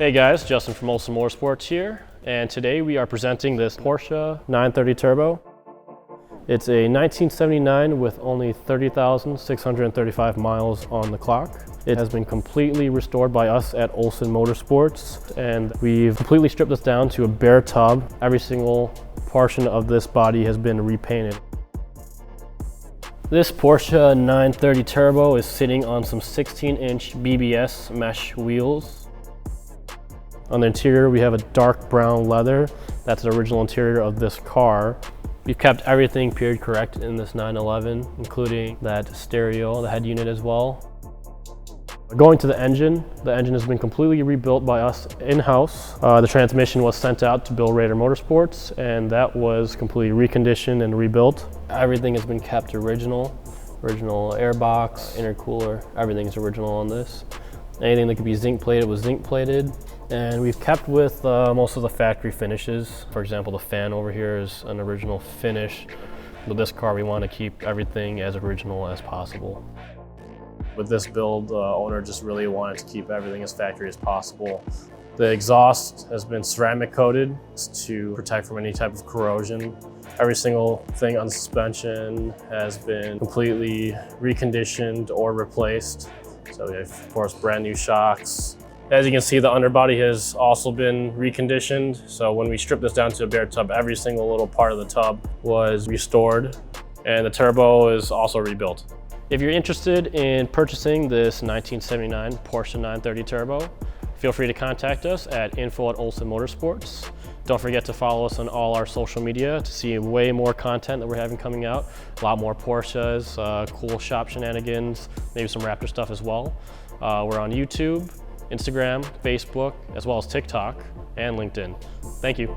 Hey guys, Justin from Olsen Motorsports here, and today we are presenting this Porsche 930 Turbo. It's a 1979 with only 30,635 miles on the clock. It has been completely restored by us at Olsen Motorsports, and we've completely stripped this down to a bare tub. Every single portion of this body has been repainted. This Porsche 930 Turbo is sitting on some 16-inch BBS mesh wheels. On the interior, we have a dark brown leather. That's the original interior of this car. We've kept everything period correct in this 911, including that stereo, the head unit as well. Going to the engine has been completely rebuilt by us in-house. The transmission was sent out to Bill Rader Motorsports, and that was completely reconditioned and rebuilt. Everything has been kept original airbox, intercooler, everything is original on this. Anything that could be zinc plated was zinc plated. And we've kept with most of the factory finishes. For example, the fan over here is an original finish. With this car, we want to keep everything as original as possible. With this build, the owner just really wanted to keep everything as factory as possible. The exhaust has been ceramic coated to protect from any type of corrosion. Every single thing on the suspension has been completely reconditioned or replaced. So we have, of course, brand new shocks. As you can see, the underbody has also been reconditioned. So when we stripped this down to a bare tub, every single little part of the tub was restored, and the turbo is also rebuilt. If you're interested in purchasing this 1979 Porsche 930 Turbo, feel free to contact us at info@Olsen Motorsports. Don't forget to follow us on all our social media to see way more content that we're having coming out. A lot more Porsches, cool shop shenanigans, maybe some Raptor stuff as well. We're on YouTube, Instagram, Facebook, as well as TikTok and LinkedIn. Thank you.